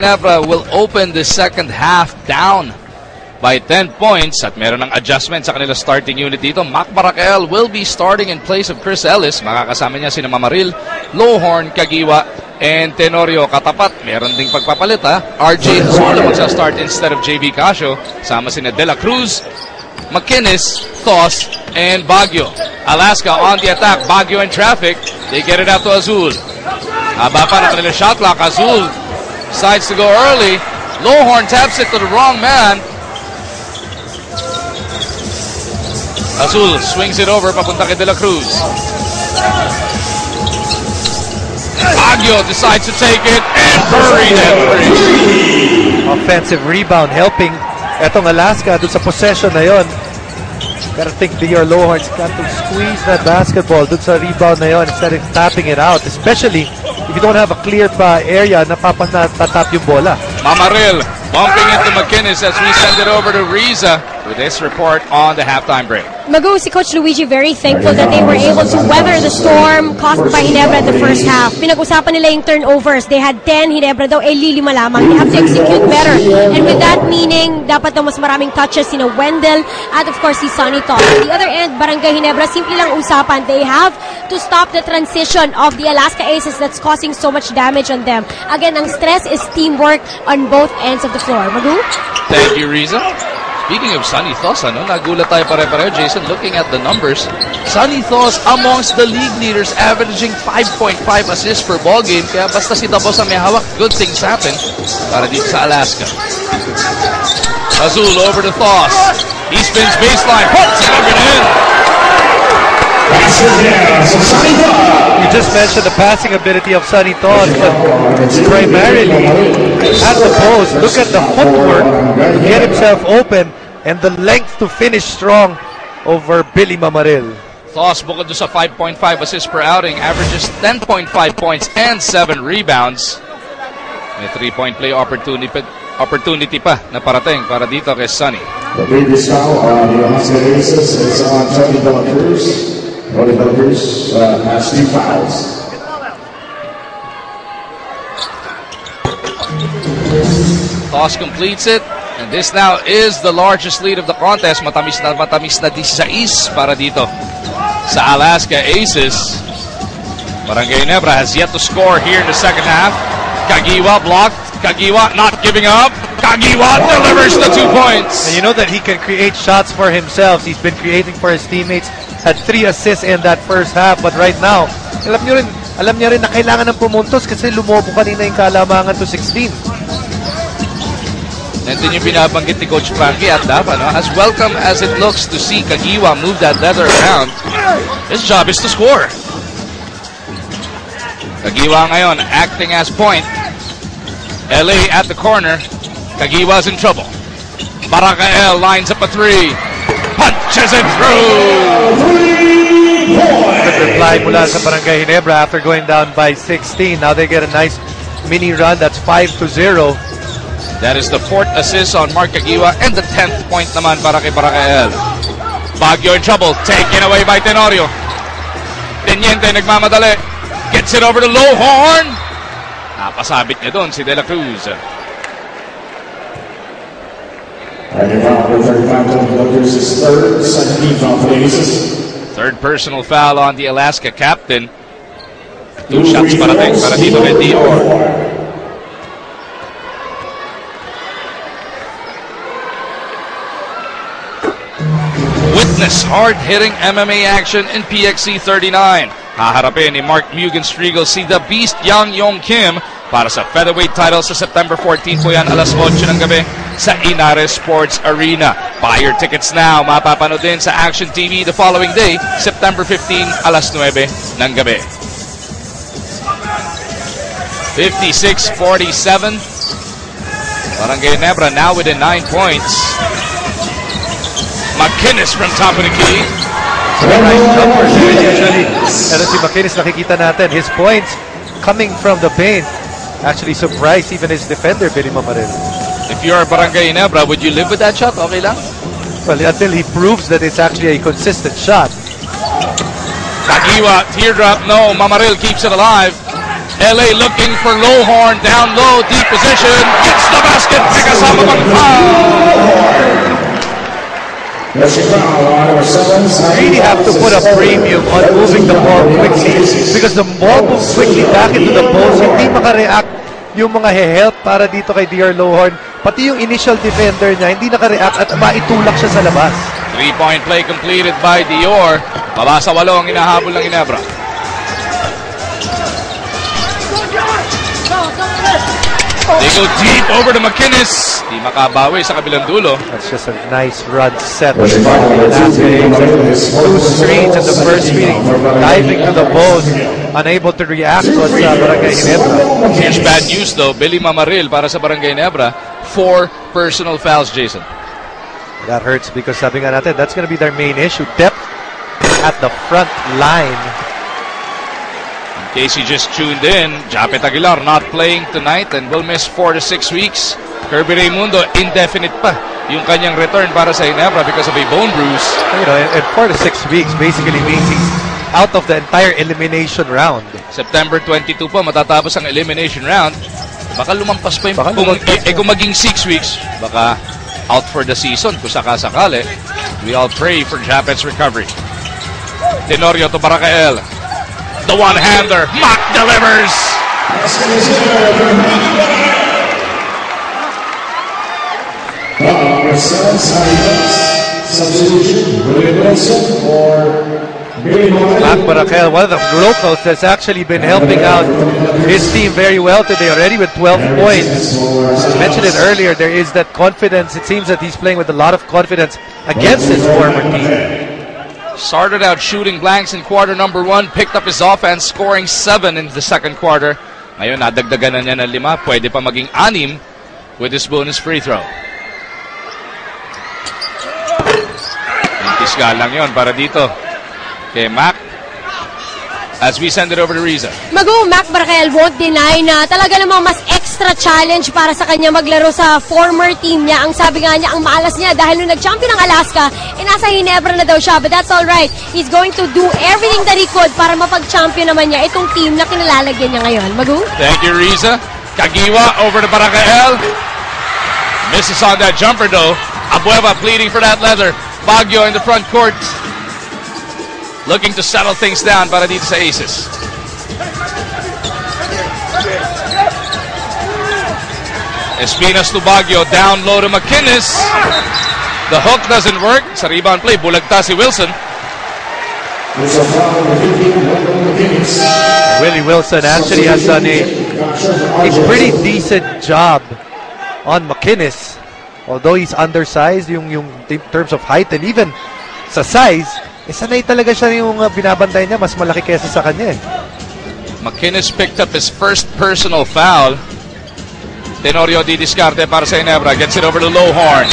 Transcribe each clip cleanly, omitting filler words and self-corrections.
Ginebra will open the second half down by 10 points at meron ng adjustment sa kanila starting unit dito. Mac Barakel will be starting in place of Chris Ellis. Makakasama niya sina Mamaril, Lohorn, Kagiwa, and Tenorio. Katapat, meron ding pagpapalit ha. RJ Hazula magsa-start instead of JB Casio. Sama sina De La Cruz, McInnes, Thos, and Baguio. Alaska on the attack. Baguio in traffic. They get it out to Azul. Haba pa ng kanila shot clock. Azul decides to go early. Lohorn taps it to the wrong man. Azul swings it over papunta kay De La Cruz. Baguio decides to take it and buried it. Offensive rebound helping etong Alaska dun sa possession na yon. Gotta think your Lohorn's got to squeeze that basketball dun sa rebound na yon instead of tapping it out. Especially if you don't have a clear area na tatap yung bola. Mamaril bumping into McInnes as we send it over to Riza with this report on the halftime break. Magu, si Coach Luigi very thankful that they were able to weather the storm caused by Ginebra in the first half. Pinag-usapan nila yung turnovers. They had 10, Ginebra daw lilima lamang. They have to execute better. And with that meaning, dapat daw mas maraming touches sina Wendell at of course si Sonny Thos. On the other end, Barangay Ginebra, simple lang usapan. They have to stop the transition of the Alaska Aces that's causing so much damage on them. Again, ang stress is teamwork on both ends of the floor. Magu? Thank you, Riza. Speaking of Sonny Thos, nagulat tayo pare-pareho, Jason, looking at the numbers. Sonny Thos amongst the league leaders, averaging 5.5 assists per ball game. Kaya basta si Dabos ang may hawak, good things happen para dito sa Alaska. Azul over to Thos. He spins baseline, puts it up and in. You just mentioned the passing ability of Sonny Thos, but primarily at the post. Look at the footwork to get himself open and the length to finish strong over Billy Mamaril. Thos bukod sa 5.5 assists per outing, averages 10.5 points and 7 rebounds. May 3-point play opportunity pa na parating para dito kay Sonny. The previous foul on the Alaska Aces is on Tony De La Cruz. Tony De La Cruz has 2 fouls. Thos completes it, and this now is the largest lead of the contest. Matamis na 16 para dito sa Alaska Aces. Barangay Ginebra has yet to score here in the second half. Kagiwa blocked. Kagiwa not giving up. Kagiwa delivers the 2 points. And you know that he can create shots for himself. He's been creating for his teammates. Had 3 assists in that first half, but right now, alam niya rin na kailangan ng pumuntos kasi lumobo kanina yung kalamangan to 16. Nandun yung binabanggit ni Coach Frankie at Dapa, as welcome as it looks to see Kagiwa move that leather around, his job is to score. Kagiwa ngayon acting as point. LA at the corner. Kagiwa's in trouble. Barakel lines up a 3. Punches it through! Good reply mula sa Barangay Ginebra after going down by 16. Now they get a nice mini run. That's 5-0. That is the 4th assist on Mark Kagiwa and the 10th point naman para kay Barakel. Baguio in trouble. Taken away by Tenorio. Teniente nagmamadali. Gets it over to Lohorn. Napasabit niya doon si De La Cruz. Third personal foul on the Alaska captain. 2 shots parating para dito kay Dior. Witness hard-hitting MMA action in PXC 39. Haharapin ni Mark Mugen-Striegel si The Beast Yang Yong Kim para sa featherweight title sa September 14 po yan, alas 8 ng gabi sa Inares Sports Arena. Buy your tickets now. Mapapanood din sa Action TV the following day, September 15, alas 9 ng gabi. 56-47. Barangay Ginebra now within 9 points. McInnes from top of the key. Nice numbers usually. Pero si McInnes nakikita natin, his points coming from the paint actually surprised even his defender, Billy Mamaril. If you're a Barangay Ginebra, would you live with that shot? Okay lang? Well, until he proves that it's actually a consistent shot. Kagiwa, teardrop, no. Mamaril keeps it alive. LA looking for Lowhorn, down low, deep position, gets the basket, may kasama pang foul! Really have to put a premium on moving the ball quickly because the ball moves quickly back into the post. Hindi makareact yung mga he-help para dito kay DR Lowhorn. Pati yung initial defender niya, hindi nakareact at maitulak siya sa labas. 3-point play completed by Dior. Baba sa 8 ang inahabol ng Ginebra. They go deep over to McInnes. Di makabawi sa kabilang dulo. That's just a nice run set. Two screens in the first meeting. Diving to the post. Unable to react was Barangay Ginebra. Here's bad news though. Billy Mamaril para sa Barangay Ginebra. 4 personal fouls, Jason. That hurts because sabi nga natin, that's gonna be their main issue. Depth at the front line. In case you just tuned in, Japet Aguilar not playing tonight and will miss 4 to 6 weeks. Kirby Raimundo, indefinite pa yung kanyang return para sa Ginebra because of a bone bruise. You know, in 4 to 6 weeks basically means he's out of the entire elimination round. September 22 po matatapos ang elimination round. Baka lumampas pa yung kung maging 6 weeks, baka out for the season kung sakasakali. We all pray for Japet's recovery. Tenorio to Baracael. The one-hander. Mock delivers. Mac Baracael, one of the locals that's actually been helping out his team very well today, already with 12 points. I mentioned it earlier, there is that confidence. It seems that he's playing with a lot of confidence against his former team. Started out shooting blanks in quarter number 1, picked up his offense, scoring 7 in the second quarter. Ngayon, nadagdagan na niya ng 5, pwede pa maging 6 with his bonus free throw. Intisga lang yon para dito kay Mac. As we send it over to Riza. Mac Baracael won't deny na talaga namang mas extra challenge para sa kanya maglaro sa former team niya. Ang sabi nga niya, ang malas niya dahil nung nag-champion ng Alaska, nasa Ginebra na daw siya. But that's alright. He's going to do everything that he could para mapag-champion naman niya itong team na kinalalagyan niya ngayon. Thank you, Riza. Kagiwa over to Baracael. Misses on that jumper though. Abueva pleading for that leather. Baguio in the front court. Looking to settle things down para dito sa Aces. Espinas to Baguio, down low to McInnes. The hook doesn't work. Sa rebound play, bulagta si Wilson. Willie Wilson actually has done a pretty decent job on McInnes. Although he's undersized in terms of height and even sa size, sanay talaga siya yung binabantay niya, mas malaki kesa sa kanya. McInnes picked up his first personal foul. Tenorio di diskarte para sa Ginebra. Gets it over to Lowhorn.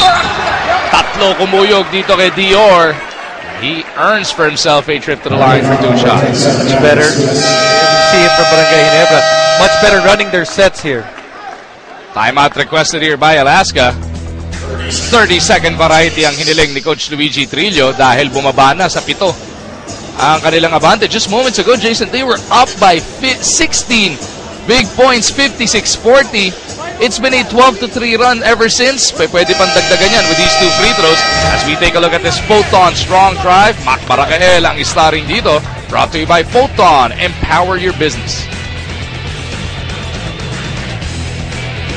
Tatlo kumuyog dito kay Dior. He earns for himself a trip to the line for 2 shots. Much better. See it from Barangay Ginebra. Much better running their sets here. Timeout requested here by Alaska. 30-second variety ang hiniling ni Coach Luigi Trillo dahil bumaba na sa 7 ang kanilang abante. Just moments ago, Jason, they were up by 16 big points, 56-40. It's been a 12-3 run ever since. Pwede pang dagdagan yan with these 2 free throws. As we take a look at this Photon strong drive, Mac Baracael ang starring dito. Brought to you by Photon. Empower your business.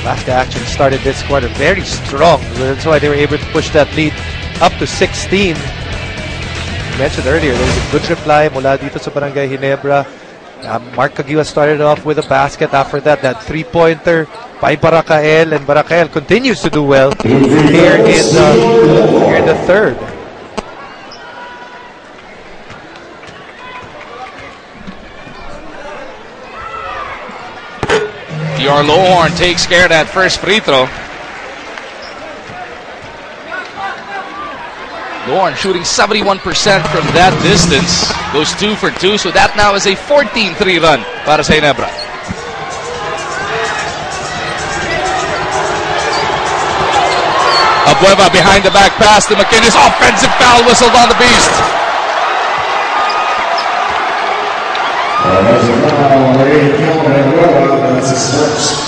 Alaska actually started this quarter very strong. That's why they were able to push that lead up to 16. I mentioned earlier, there was a good reply mula dito sa Barangay Ginebra. Mark Caguia started off with a basket. After that, that 3-pointer by Baracael, and Baracael continues to do well here in the third. Your Lowhorn takes care of that first free throw. Lowhorn shooting 71% from that distance. Goes 2 for 2, so that now is a 14-3 run para sa Ginebra. Abueva behind the back pass to McInnes. Offensive foul whistled on the Beast. his first.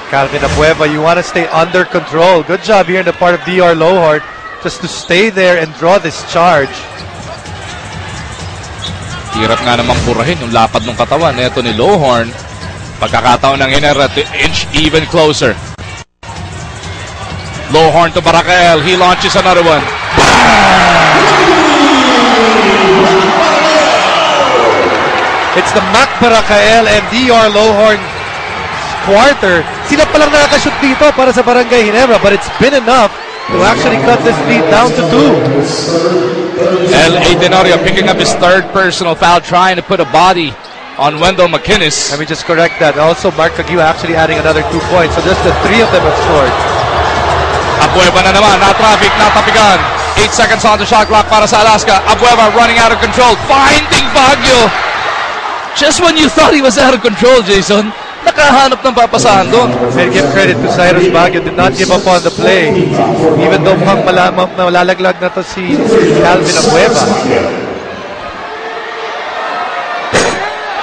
Calvin Abueva, you want to stay under control. Good job here in the part of DR Lohorn just to stay there and draw this charge. Hirap nga naman purahin yung lapad ng katawan nito ni Lohorn. Pagkakataon ng Ginebra to inch even closer. Lohorn to Barakael. He launches another one. It's the Mac Barakael and DR Lohorn quarter. Sila palang nakakashoot dito para sa Barangay Ginebra, but it's been enough to actually cut this lead down to 2. L.A. Tenorio picking up his third personal foul, trying to put a body on Wendell McInnes. Let me just correct that. Also, Mark Caguio actually adding another 2 points. So just the 3 of them have scored. Abueva na naman, na-traffic, natapigan. 8 seconds on the shot clock para sa Alaska. Abueva running out of control, finding Baguio. Just when you thought he was out of control, Jason, nakahanap ng papasahan doon. And give credit to Cyrus Baguio, did not give up on the play. Even though mukhang malalaglag na to si Calvin Abueva.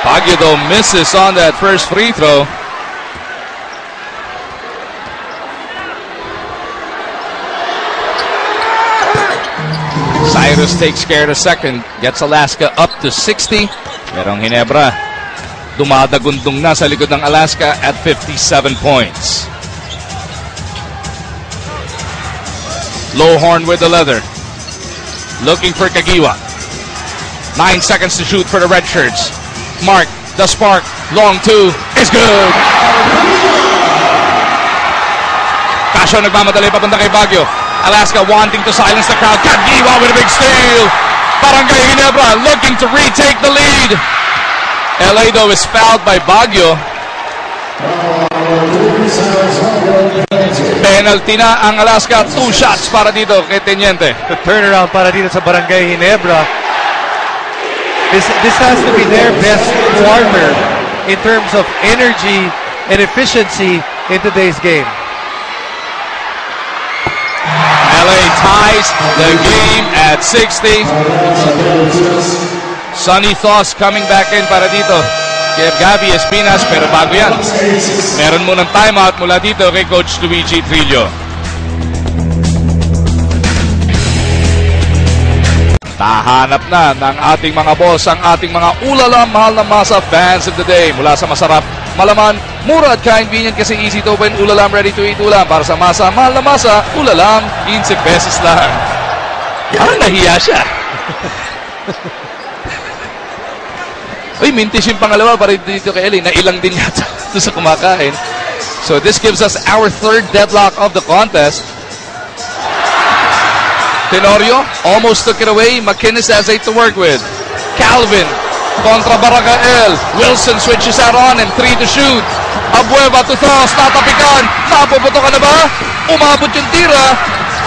Baguio though misses on that first free throw. Cyrus takes care of the second, gets Alaska up to 60. Pero ang Ginebra dumadagundong na sa likod ng Alaska at 57 points. Lohorn with the leather. Looking for Caguio. 9 seconds to shoot for the red shirts. Mark, the spark, long 2 is good. Casio nagmamadali papunta kay Baguio. Alaska wanting to silence the crowd. Caguio with a big steal. Barangay Ginebra looking to retake the lead. LA though is fouled by Baguio. Penalty na ang Alaska. 2 shots para dito kay Teniente. The turnaround para dito sa Barangay Ginebra. This has to be their best quarter in terms of energy and efficiency in today's game. LA ties the game at 60. Sonny Thos coming back in para dito kay Gabi Espinas, pero bago yan, meron munang timeout mula dito kay Coach Luigi Trillo. Nahanap na ng ating mga boss ang ating mga ulalam, mahal na masa fans of the day. Mula sa masarap, malaman, mura at convenient kasi easy to open ulalam, ready to eat ulam. Para sa masa, mahal na masa, ulalam, 15 pesos lang. Parang nahiya siya. Uy, mintis yung pangalawa para dito kay Eli. Nailang din yata ito sa kumakain. So this gives us our third deadlock of the contest. Tenorio almost took it away. McInnes has 8 to work with. Calvin kontra Barakael. Wilson switches out on him. 3 to shoot. Abueva to Thos. Tatapikan. Napuputo ka na ba? Umabot yung tira.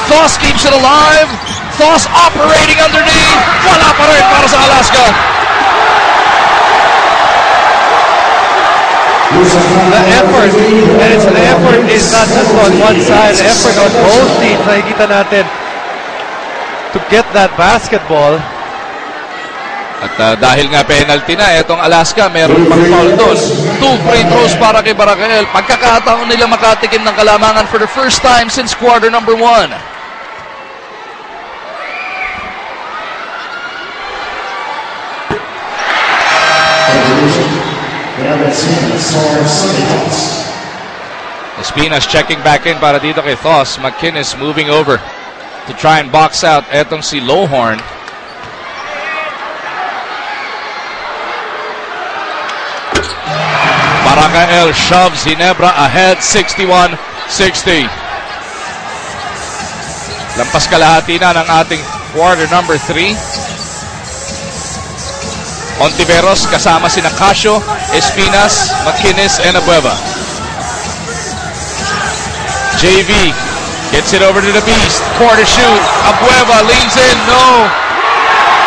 Thos keeps it alive. Thos operating underneath. Wala pa rin para sa Alaska. The effort, and it's an effort is not just on one side. The effort on both teams. Nakikita natin to get that basketball. At dahil nga penalty na, etong Alaska, meron pang foul doon. 2 free throws para kay Barakael. Pagkakataon nila makatikim ng kalamangan for the first time since quarter number 1. Espinas checking back in para dito kay Thos. McInnes moving over to try and box out etong si Lohorn. Barakael shoves Ginebra ahead 61-60. Lampas kalahati na ng ating quarter number 3. Ontiveros kasama sina Casio, Espinas, McInnes, and Abueva. JV gets it over to the beast. Quarter shoot. Abueva leans in. No.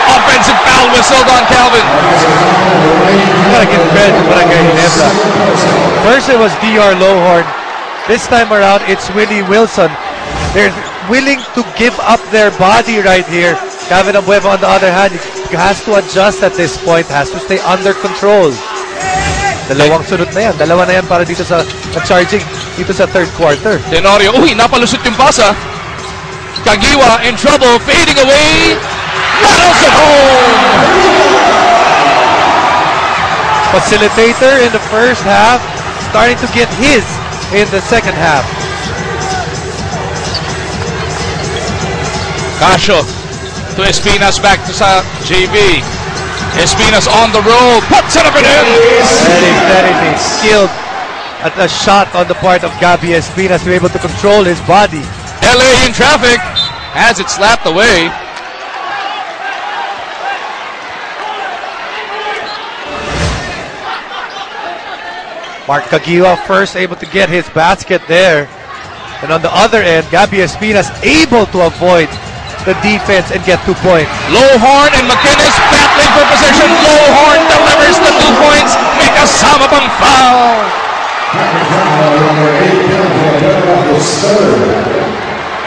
Offensive foul whistled on Calvin. You gotta give credit to Barangay Ginebra. First it was DR Lohorn. This time around it's Willie Wilson. They're willing to give up their body right here. Calvin Abueva on the other hand has to adjust at this point, has to stay under control. Dalawang sunod na yan. Dalawa na yan para dito sa charging dito sa third quarter. Tenorio, uy, napalusot yung pasa. Kagiwa in trouble, fading away. Rattles it home! Facilitator in the first half, starting to get his in the second half. Casio to Espinas, back to sa JV. Espinas on the roll, puts it up and in. Very skilled at a shot on the part of Gabi Espinas to be able to control his body. LA in traffic, has it slapped away. Mark Kagiwa first able to get his basket there. And on the other end, Gabi Espinas able to avoid the defense and get 2 points. Lowhorn and McInnes battling for position. Lowhorn delivers the 2 points. May kasama pang foul.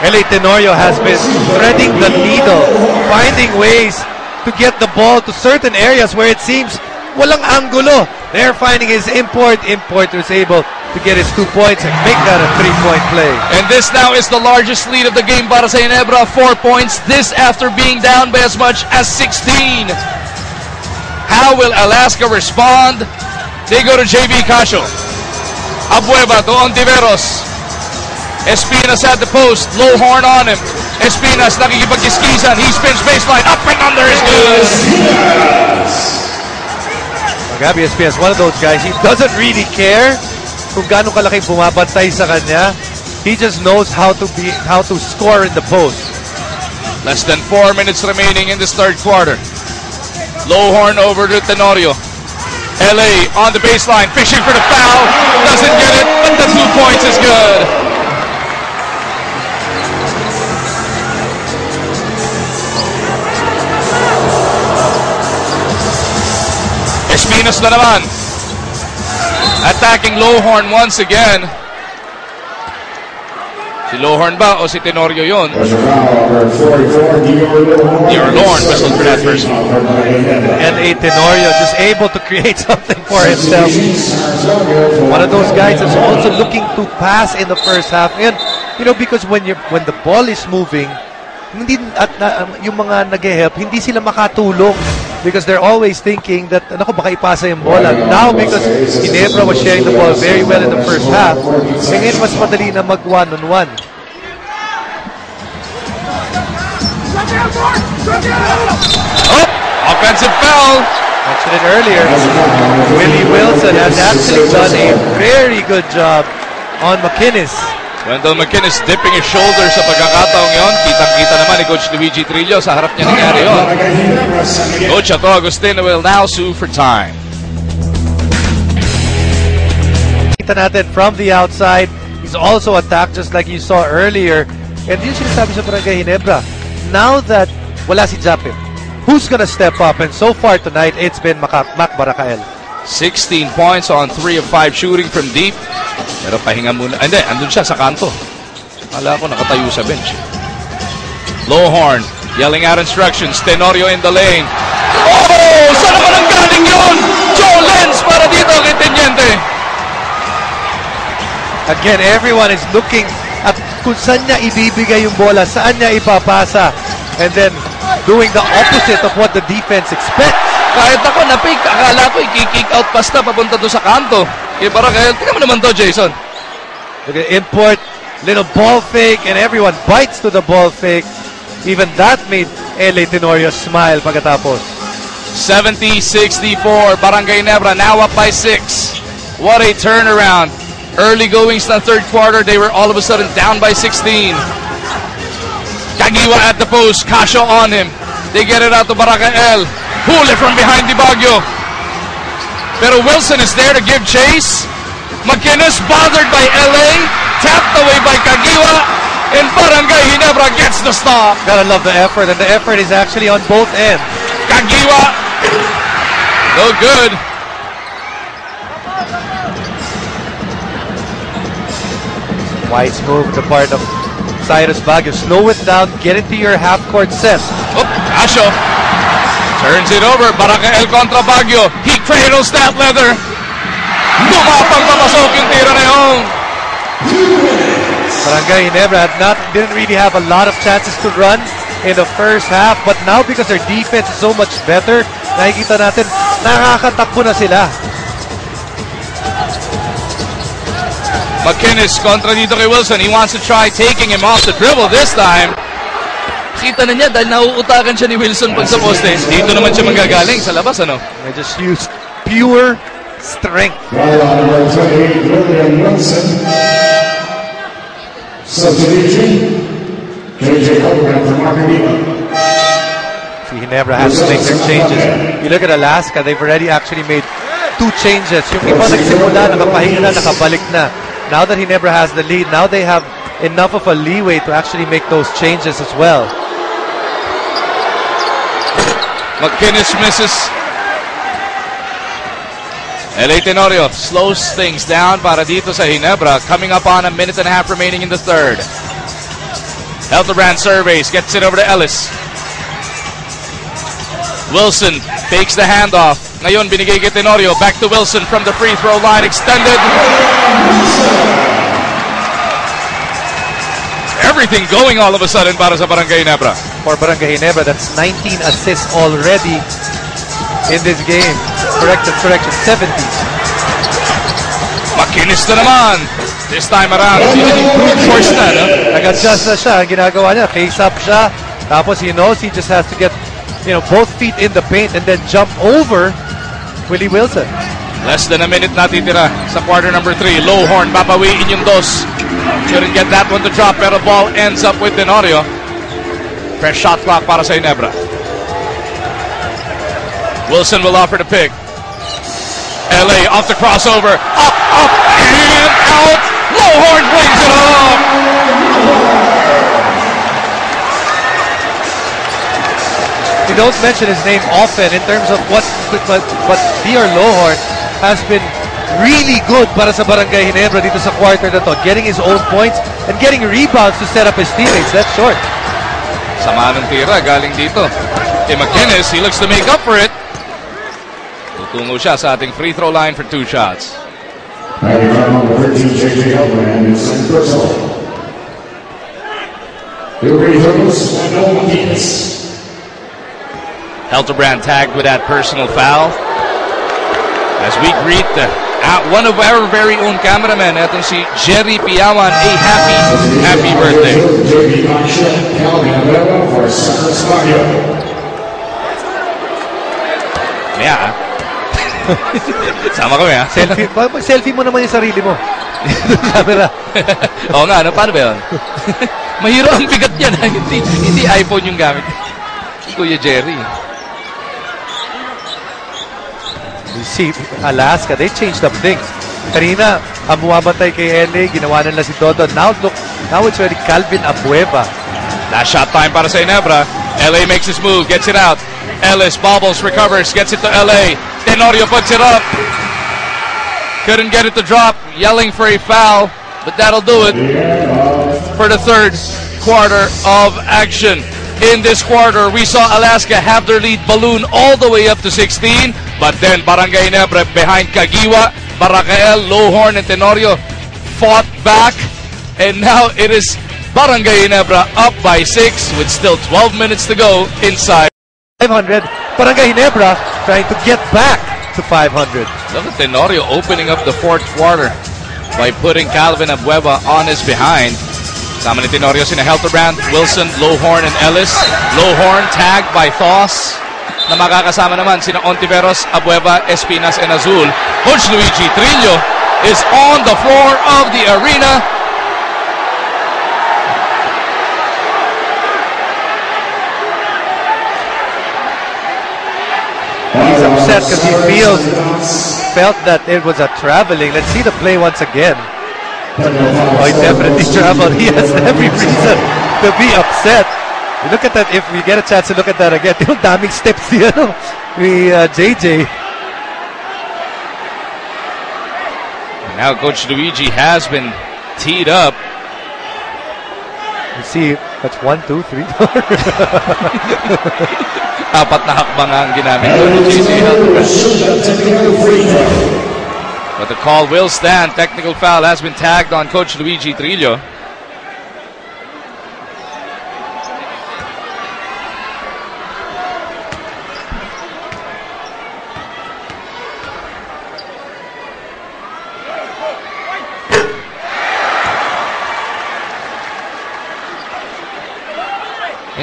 LA Tenorio has been threading the needle, finding ways to get the ball to certain areas where it seems walang angulo. They're finding his import. Import was able to get his 2 points and make that a 3-point play. And this now is the largest lead of the game para sa Ginebra, 4 points. This after being down by as much as 16. How will Alaska respond? They go to JV Casio. Abueva to Ontiveros. Espinas at the post. Lowhorn on him. Espinas nakikipag-kiskisan. He spins baseline. Up and under is good. Gabi Espinas, one of those guys, he doesn't really care kung gaano kalaking bumabantay sa kanya. He just knows how to score in the post. Less than 4 minutes remaining in this third quarter. Lowhorn over to Tenorio. LA on the baseline, fishing for the foul. Doesn't get it, but the 2 points is good. Espinas na naman. Attacking Lowhorn once again. Si Lowhorn ba o si Tenorio yun? Dior Lowhorn whistled for that person. And a Tenorio just able to create something for himself. One of those guys that's also looking to pass in the first half. And you know, because when the ball is moving, hindi yung mga nag-help, hindi sila makatulong because they're always thinking that baka ipasa yung bola. Now because Ginebra was sharing the ball very well in the first half, ngayon mas madali na mag one-on-one. Oh, offensive foul. Mentioned it earlier. Willie Wilson has actually done a very good job on McInnes. Wendell McInnes dipping his shoulder sa pagkakataong yon. Kitang-kita naman ni Coach Luigi Trillo sa harap niya nangyari yon. Coach Ato Agustino will now sue for time. Kita natin from the outside. He's also attacked just like you saw earlier. And yun sinasabi sa Barangay Ginebra. Now that wala si Japin, who's gonna step up? And so far tonight, it's been Mac Barakael. 16 points on 3 of 5 shooting from deep. Pero pahinga muna. Hindi, andun siya sa kanto. Akala ko nakatayo sa bench. Lowhorn yelling out instructions. Tenorio in the lane. Oh! Saan naman ang galing yun? Joe Lenz para dito kay Teniente. Again, everyone is looking at kung saan niya ibibigay yung bola, saan niya ipapasa. And then doing the opposite of what the defense expects. Kahit ako na-pick, akala ko i-kick out basta papunta doon sa kanto. Kaya parang kaya, tingnan mo naman to, Jason. Look at import, little ball fake, and everyone bites to the ball fake. Even that made LA Tenorio smile pagkatapos. 70-64, Barangay Ginebra now up by 6. What a turnaround. Early goings na third quarter, they were all of a sudden down by 16. Kagiwa at the post, Casio on him. They get it out to Barakael. Huli from behind Di Baguio. Pero Wilson is there to give chase. McInnes bothered by LA. Tapped away by Kagiwa. And Barangay Ginebra gets the stop. Gotta love the effort. And the effort is actually on both ends. Kagiwa. No good. Wise move the part of Cyrus Baguio. Slow it down. Get into your half-court set. Oh, Casio turns it over. Barakael contra Baguio. He cradles that leather. Tumapang papasok yung tira na yun. Barangay Ginebra didn't really have a lot of chances to run in the first half, but now because their defense is so much better, nakikita natin, nakakatakbo na sila. McKinnis kontra dito kay Wilson. He wants to try taking him off the dribble this time. Kita na niya dahil nauutakan siya ni Wilson pag sa poste. Dito naman siya manggagaling sa labas, ano? They just used pure strength. Substitution. JJ Copeland from Margarita. See, Ginebra has to make their changes. You look at Alaska, they've already actually made 2 changes. Yung iba nagsimula, nakapahinga na, nakabalik na. Now that Ginebra has the lead, now they have enough of a leeway to actually make those changes as well. McKinnis misses. LA Tenorio slows things down para dito sa Ginebra. Coming up on a minute and a half remaining in the third. Helterbrand surveys, gets it over to Ellis. Wilson takes the handoff. Ngayon binigay kay Tenorio. Back to Wilson from the free throw line. Extended. Everything going all of a sudden para sa Barangay Ginebra. For Barangay Ginebra, that's 19 assists already in this game. Correction, 70. McKinnis na naman. This time around, brute force na, no? Nag-adjust na siya. Ang ginagawa niya, face up siya. Tapos he knows he just has to get, both feet in the paint and then jump over Willie Wilson. Less than a minute natitira sa quarter number 3. Lowhorn, papawiin yung dos. Couldn't get that one to drop, pero ball ends up with Tenorio. Fresh shot clock para sa Ginebra. Wilson will offer the pick. LA off the crossover. Up, and out. Lowhorn brings it off. You don't mention his name often in terms of but DR Lowhorn has been really good para sa Barangay Ginebra dito sa quarter na to, getting his own points and getting rebounds to set up his teammates. That's short. Sama ng tira galing dito. Kay McKinnis, he looks to make up for it. Tutungo siya sa ating free throw line for 2 shots. Helterbrand tagged with that personal foul. As we greet one of our very own cameramen, etong si Jerry Piawan, a happy birthday. Yeah. Sama kami, ha? Selfie mo naman yung sarili mo. Camera. Oo nga, paano ba yun? Mahiro ang bigat yan, ha? Hindi iPhone yung gamit. Kuya Jerry. You see, Alaska, they changed up things. Kanina, ang bumabantay kay LA, ginawa nila si Dodon. Now it's already Calvin Abueva. Last shot time para sa Ginebra. LA makes his move, gets it out. Ellis bobbles, recovers, gets it to LA. Tenorio puts it up. Couldn't get it to drop. Yelling for a foul, but that'll do it for the third quarter of action. In this quarter, we saw Alaska have their lead balloon all the way up to 16, but then Barangay Ginebra behind Kagiwa, Barakael, Lowhorn, and Tenorio fought back, and now it is Barangay Ginebra up by 6 with still 12 minutes to go inside. 500, Barangay Ginebra trying to get back to 500. Look at Tenorio opening up the fourth quarter by putting Calvin Abueva on his behind. Sama ni Tenorio sina Helterbrand, Wilson, Lowhorn, and Ellis. Lowhorn tagged by Thos. Na makakasama naman sina Ontiveros, Abueva, Espinas, and Azul. Coach Luigi Trillo is on the floor of the arena. He's upset because he felt that it was a traveling. Let's see the play once again. Oh, he definitely traveled. He has every reason to be upset. You look at that, if we get a chance to look at that again, yung daming steps niya, JJ. Now Coach Luigi has been teed up. You see, that's 1, 2, 3, 4. Apat na hakbang ang ginamit ko ni JJ. But the call will stand. Technical foul has been tagged on Coach Luigi Trillo.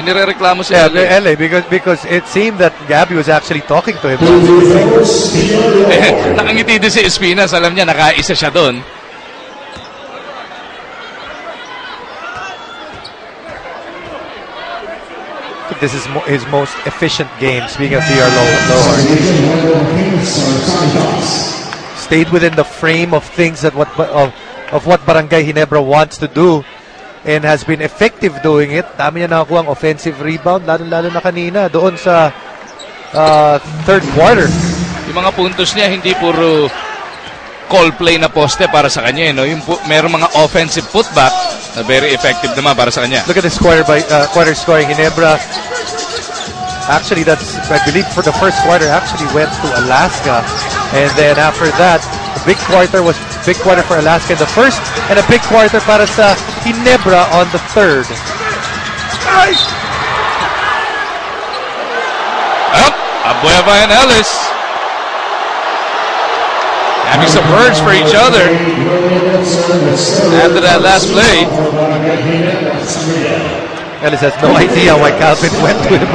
Inirereklamo si LA because it seemed that Gabby was actually talking to him. Nakangiti din si Espinas. Alam niya, nakaisa siya doon. This is his most efficient game. Speaking of DR Lowhorn, stayed within the frame of things that of what Barangay Ginebra wants to do. And has been effective doing it. Dami niya nakakuha ang offensive rebound, lalo na kanina, doon sa third quarter. Yung mga puntos niya, hindi puro call play na poste para sa kanya. No? Yung merong mga offensive putback na very effective naman para sa kanya. Look at this quarter scoring. Ginebra, actually, that's, I believe, for the first quarter, actually went to Alaska. And then after that, big quarter for Alaska in the first, and a big quarter para sa Ginebra on the third. Up, Abueva and Ellis having some words for each other after that last play. Ellis has no idea why Calvin went to him.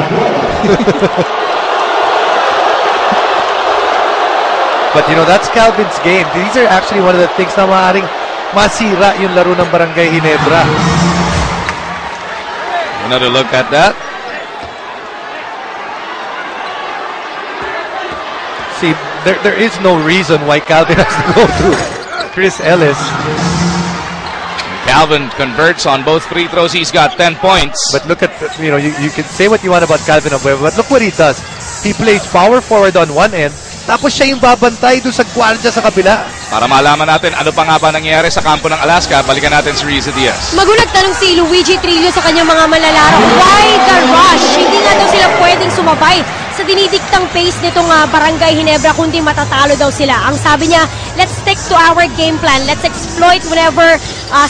But you know, that's Calvin's game. These are actually one of the things na maaaring masira yung laro ng Barangay Ginebra. Another look at that. See, there is no reason why Calvin has to go to Chris Ellis. Calvin converts on both free throws. He's got 10 points. But look at, you know, you can say what you want about Calvin Abueva, but look what he does. He plays power forward on one end, tapos siya yung babantay doon sa gwardiya sa kabila. Para malaman natin ano pa nga ba nangyayari sa kampo ng Alaska, balikan natin si Riza Diaz. Magulat tanong si Luigi Trillo sa kanyang mga malalaro. Why the rush? Hindi nga daw sila pwedeng sumabay sa dinidiktang pace nitong Barangay Ginebra, kundi matatalo daw sila. Ang sabi niya, let's stick to our game plan. Let's exploit whenever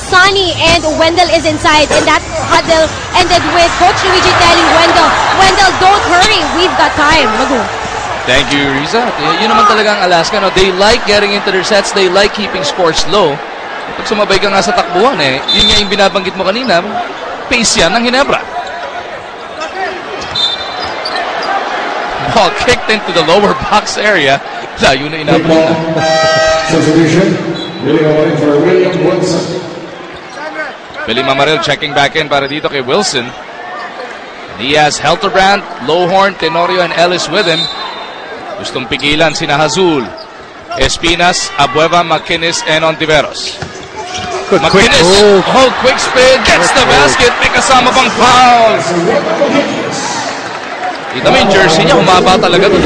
Sonny and Wendell is inside. And that huddle ended with Coach Luigi telling Wendell, don't hurry. We've got time. Magu. Thank you, Riza. Yun naman talaga ang Alaska. No? They like getting into their sets. They like keeping scores low. Pag sumabay ka nga sa takbuhan, yun nga yung binabanggit mo kanina, pace yan ng Ginebra. Ball kicked into the lower box area. Layo na inabot na. Billy Mamaril checking back in para dito kay Wilson. He has Helterbrand, Lowhorn, Tenorio, and Ellis with him. Gustong pigilan sina Hazul, Espinas, Abueva, McInnes, and Ontiveros. McInnes, quick spin, gets the basket, may kasama pang foul. Kita mo yung jersey niya, humaba talaga doon.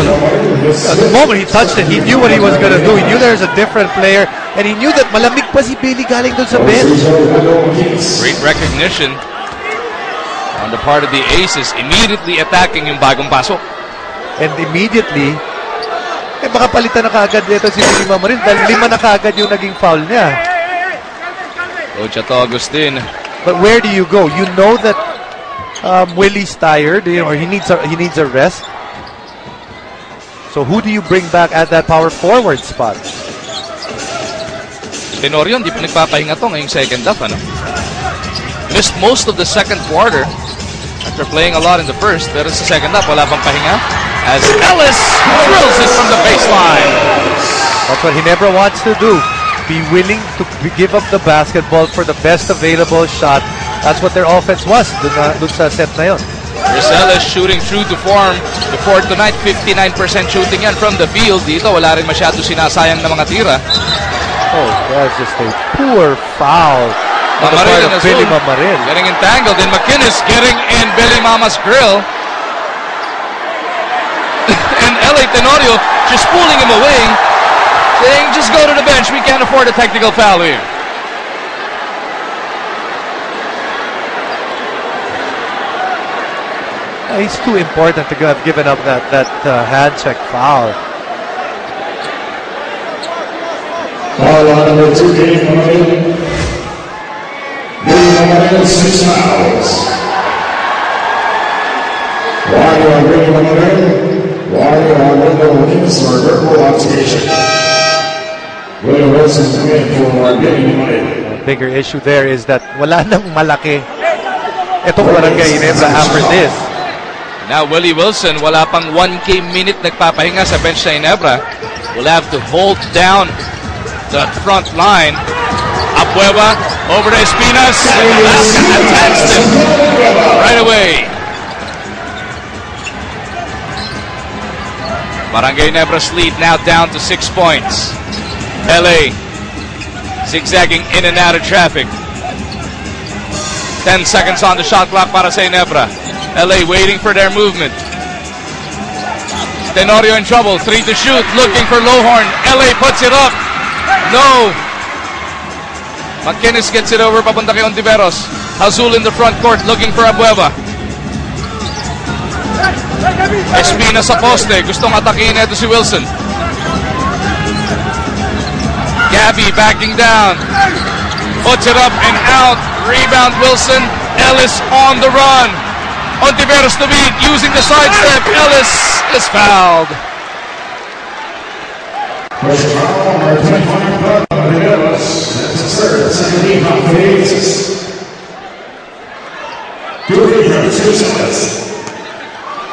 The moment he touched it, he knew what he was going to do. He knew there's a different player, and he knew that malamig pa si Billy galing doon sa bench. Great recognition on the part of the Aces, immediately attacking yung bagong pasok. And immediately, baka palitan na kaagad dito si Billy Mamaril dahil 5 na kaagad yung naging foul niya. Coach Agustin. But where do you go? You know that Willie's tired, or he needs a rest. So who do you bring back at that power forward spot? Tenorio, hindi pa nagpapahinga to ngayong second half. Missed most of the second quarter after playing a lot in the first, pero sa second half wala pang pahinga as Ellis drills it from the baseline. That's what Ginebra wants to do. Be willing to give up the basketball for the best available shot. That's what their offense was dun sa set na yun. Chris Ellis shooting true to form before tonight. 59% shooting yan from the field. Dito wala rin masyado sinasayang na mga tira. Oh, that's just a poor foul. Mamaril and Billy Mamaril. Getting entangled, and McInnes getting in Billy Mama's grill. And LA Tenorio just pulling him away, saying, just go to the bench, we can't afford a technical foul here. He's too important to have given up that hand check foul. Foul on number 2, Ginebra. Ginebra, 6 fouls. While on Ginebra, while on window wins for verbal altercation. William Wilson coming in for Ginebra. Bigger issue there is that wala nang malaki itong Barangay Ginebra after this. Now Willie Wilson, wala pang 1K minute nagpapahinga sa bench na Ginebra. Will have to hold down the front line. Abueva over to Espinas. Attacks him right away. Barangay Ginebra's lead now down to 6 points. LA zigzagging in and out of traffic. 10 seconds on the shot clock para sa Ginebra. LA waiting for their movement. Tenorio in trouble. 3 to shoot. Looking for Lowhorn. LA puts it up. No. McInnes gets it over. Papunta kay Ontiveros. Azul in the front court looking for Abueva. Espina sa poste. Gustong atakin ito si Wilson. Gabby backing down. Puts it up and out. Rebound Wilson. Ellis on the run. Ontiveros to beat using the sidestep. Ellis is fouled. First foul, number 25, Ellis. That's his third. Second lead on Phoenix. 2 rebounds, 2 assists.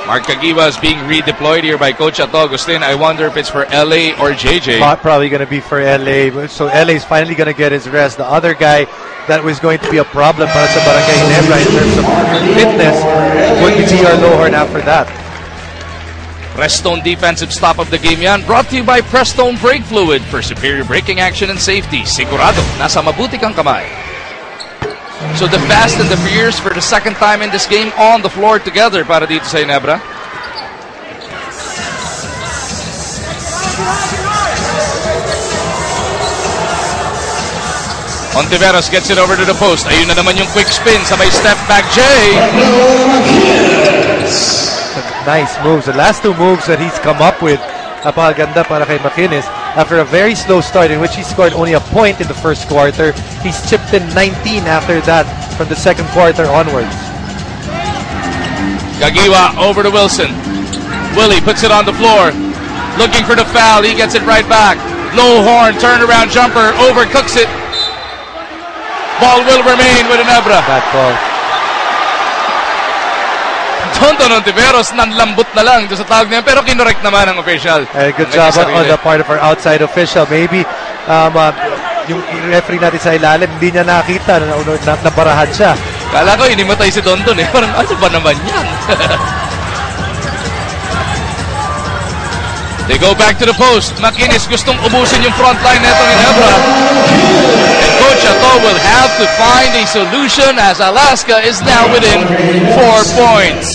Mark Caguiva is being redeployed here by Coach Ato Agustin. I wonder if it's for LA or JJ. Probably going to be for LA. So LA is finally going to get his rest. The other guy that was going to be a problem para sa Barangay Ginebra in terms of fitness would be T.R. Lowhorn after that. Prestone defensive stop of the game yan. Brought to you by Prestone Brake Fluid for superior braking action and safety. Sigurado, nasa mabuti kang kamay. So the Fast and the Fierce for the second time in this game on the floor together para dito sa Ginebra. Ontiveros gets it over to the post. Ayun na naman yung quick spin. Sabay step back, Jay. Nice moves. The last 2 moves that he's come up with, napakaganda para kay McInnes. After a very slow start in which he scored only a point in the first quarter, he's chipped in 19 after that from the second quarter onwards. Caguiva over to Wilson. Willie puts it on the floor. Looking for the foul. He gets it right back. Lowhorn, turnaround jumper, overcooks it. Ball will remain with Ginebra. That ball. Tonton Ontiveros, nanlambot na lang doon sa tawag niya, pero kinorek naman ang official. Good job on the part of our outside official. Maybe yung referee natin sa ilalim, hindi niya nakita na nabarahan siya. Kala ko, inimatay si Tonton eh. Parang ano ba naman yan? They go back to the post. McInnes gustong ubusin yung front line na itong Ginebra. And Coach Ato will have to find a solution as Alaska is now within 4 points.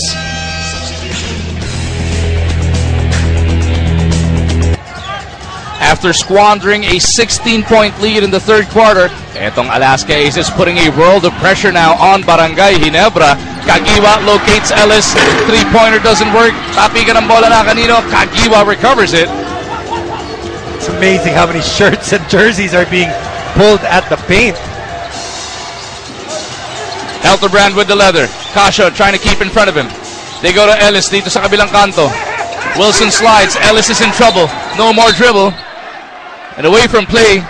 After squandering a 16-point lead in the third quarter, etong Alaska Aces putting a world of pressure now on Barangay Ginebra. Caguiva locates Ellis. 3-pointer doesn't work. Tapigan ang bola na kanino. Caguiva recovers it. It's amazing how many shirts and jerseys are being pulled at the paint. Elterbrand with the leather. Casio trying to keep in front of him. They go to Ellis dito sa kabilang kanto. Wilson slides. Ellis is in trouble. No more dribble. And away from play.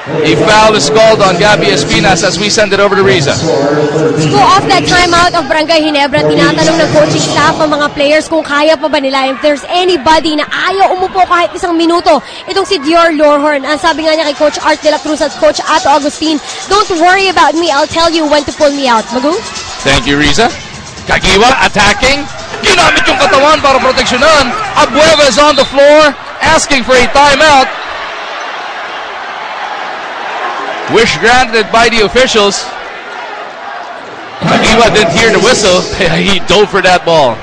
A foul is called on Gabby Espinas as we send it over to Riza. To go off that timeout of Barangay Ginebra, tinatanong ng coaching staff ang mga players kung kaya pa ba nila. If there's anybody na ayaw umupo kahit isang minuto, itong si Dior Lowhorn. Ang sabi nga niya kay Coach Art de la Cruz at Coach Ato Agustin, don't worry about me, I'll tell you when to pull me out. Magu? Thank you, Riza. Caguiva attacking. Ginamit yung katawan para proteksyonan. Abueva is on the floor asking for a timeout. Wish granted by the officials. Caguiva didn't hear the whistle. He dove for that ball.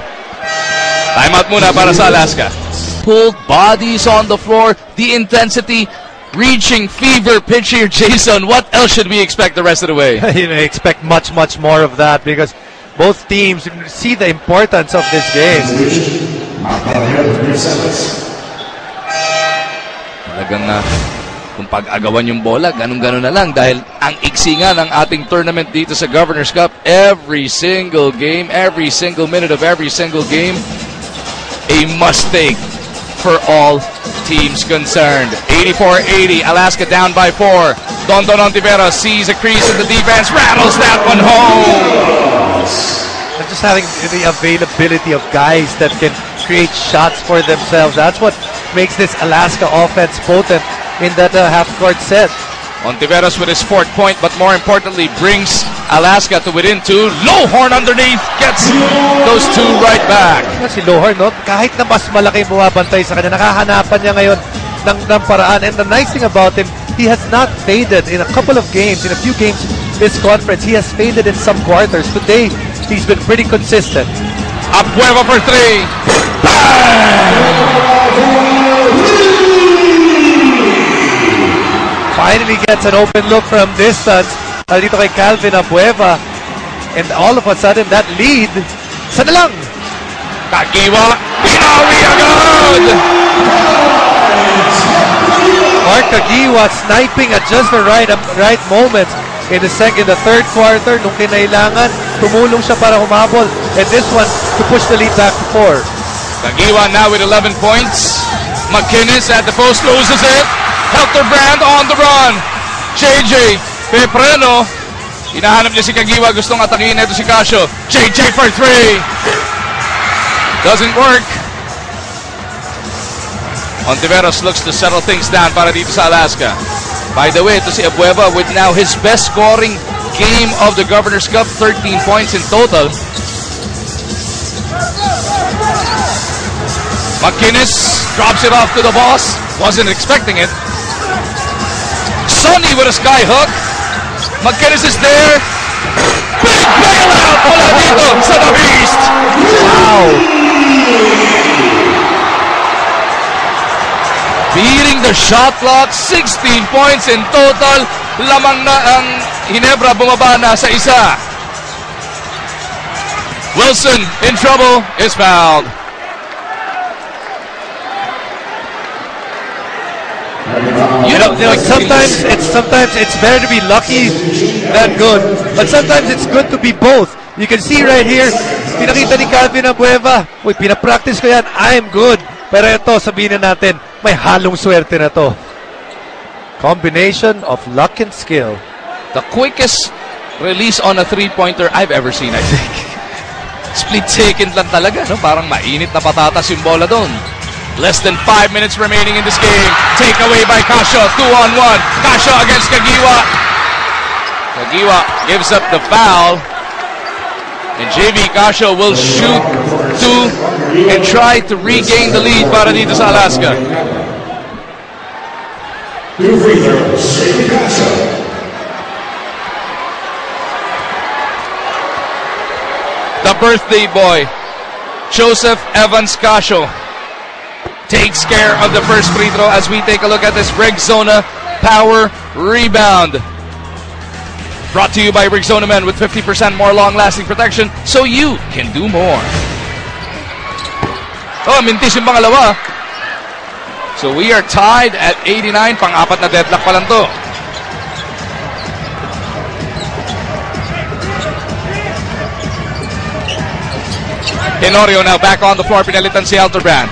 Timeout muna para sa Alaska. Pulled bodies on the floor. The intensity reaching fever pitch here, Jason. What else should we expect the rest of the way? Expect much more of that because both teams see the importance of this game. Talagang kung pag-agawan yung bola, ganun-ganun na lang dahil ang iksi nga ng ating tournament dito sa Governor's Cup, every single game, every single minute of every single game, a must-take for all teams concerned. 84-80, Alaska down by 4. Don Ontiveros sees a crease in the defense, rattles that one home. And just having the availability of guys that can create shots for themselves, that's what makes this Alaska offense potent in that half-court set. Ontiveros with his 4th point, but more importantly, brings Alaska to within 2. Lowhorn underneath gets those 2 right back. Si Lowhorn, no? Kahit na mas malaki bumabantay sa kanya, nakahanapan niya ngayon ng paraan. And the nice thing about him, he has not faded in a couple of games, in a few games this conference. He has faded in some quarters. Today, he's been pretty consistent. Abueva for 3. Finally gets an open look from distance dito kay Calvin Abueva, and all of a sudden that lead sa na lang Kagiwa, binawi agad! Mark Kagiwa sniping at just the right moment in the third quarter. Nung kinailangan, tumulong siya para humabol, and this one to push the lead back to 4. Kagiwa now with 11 points. McInnes at the post loses it. Helter Brand on the run. JJ Pepreno. Hinahanap niya si Kagiwa. Gustong atakin ito si Casio. JJ for 3. Doesn't work. Ontiveros looks to settle things down para dito sa Alaska. By the way, ito si Abueva with now his best scoring game of the Governor's Cup. 13 points in total. McInnes drops it off to the boss. Wasn't expecting it. Sonny with a sky hook. McInnes is there. Big bailout mula dito sa the Beast. Wow. Beating the shot clock. 16 points in total. Lamang na ang Ginebra, bumaba na sa isa. Wilson in trouble, is fouled. You know, sometimes it's better to be lucky than good, but sometimes it's good to be both. You can see right here, pinakita ni Calvin Abueva, uy, pinapractice ko yan, I'm good. Pero ito, sabihin na natin, may halong swerte na to. Combination of luck and skill. The quickest release on a three-pointer I've ever seen, I think. Split second lang talaga, no? Parang mainit na patatas yung bola doon. Less than 5 minutes remaining in this game. Take away by Casio. 2-on-1. Casio against Kagiwa. Kagiwa gives up the foul. And JV Casio will shoot 2 and try to regain the lead para dito sa Alaska. 2 free throws. JV Casio. The birthday boy, Joseph Evans Casio, takes care of the first free throw as we take a look at this Rexona Power Rebound. Brought to you by Rexona Men with 50% more long-lasting protection so you can do more. Oh, mintis yung pangalawa. So we are tied at 89. Pang-apat na deadlock pa lang to. Tenorio now back on the floor. Pinalitan si Alterbrand.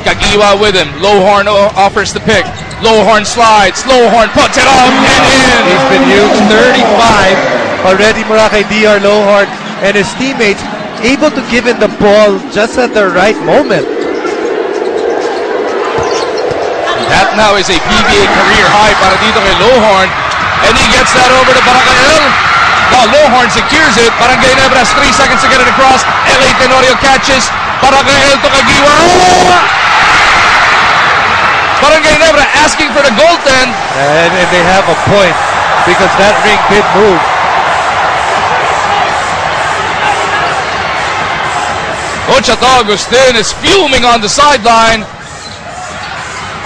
Kagiwa with him. Lowhorn offers the pick. Lowhorn slides. Lowhorn puts it up and in. He's been used 35 already mula kay DR Lowhorn, and his teammates able to give him the ball just at the right moment. That now is a PBA career high para dito kay Lowhorn, and he gets that over to Barangay. While Lowhorn secures it, Barangay Ginebra has 3 seconds to get it across. LA Tenorio catches. Barangay to Kagiwa. Barangay Ginebra asking for the goaltend. And they have a point because that ring did move. Ochata Agustin is fuming on the sideline.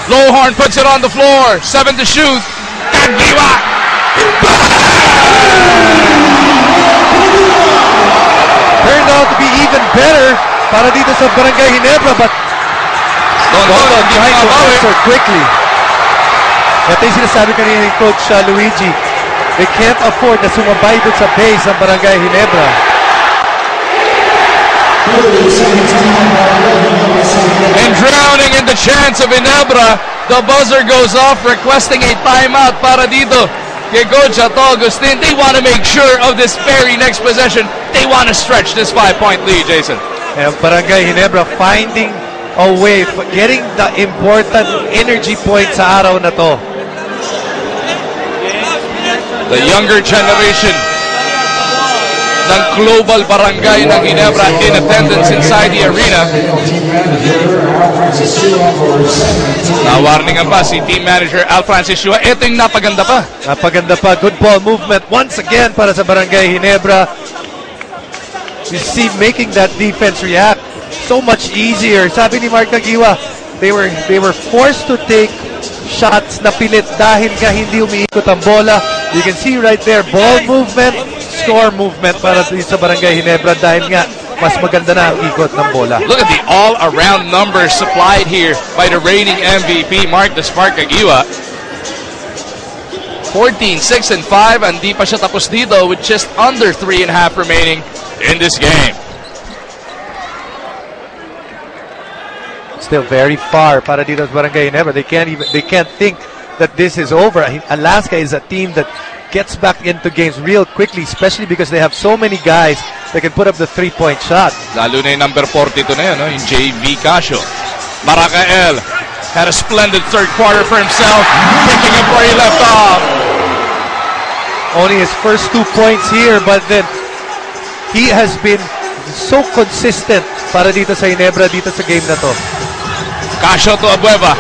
Lowhorn puts it on the floor. 7 to shoot. Kagiwa. Turned out to be even better para dito sa Barangay Ginebra, but Don trying to answer quickly. Ito yung sinasabi kanina ni Coach Luigi. They can't afford na sumabay doon sa base ng Barangay Ginebra. And drowning in the chance of Ginebra, the buzzer goes off requesting a timeout para dito kay Coach Agustin. They want to make sure of this very next possession. They want to stretch this 5-point lead, Jason. And Barangay Ginebra finding a way, getting the important energy point sa araw na to. The younger generation ng Global Barangay ng Ginebra in attendance inside the arena. Na-warningan pa si team manager Al Francis Shua. Ito yung napaganda pa. Napaganda pa. Good ball movement once again para sa Barangay Ginebra. You see, making that defense react so much easier. Sabi ni Mark Nagiwa, they were forced to take shots na pilit dahil nga hindi umiikot ang bola. You can see right there, ball movement, score movement para sa Barangay Ginebra dahil nga mas maganda na ang ikot ng bola. Look at the all-around numbers supplied here by the reigning MVP, Mark the Spark Nagiwa. 14, 6, and 5, and di pa siya tapos dito with just under 3.5 remaining in this game. Still very far para dito sa Barangay Ginebra. They can't think that this is over. Alaska is a team that gets back into games real quickly, especially because they have so many guys that can put up the 3-point shot. Lalo na yung number 42 na yun, no? Yung JV Casio. Maracael had a splendid third quarter for himself, picking up where he left off. Only his first 2 points here, but then he has been so consistent para dito sa Ginebra dito sa game na to. Casio to Abueva.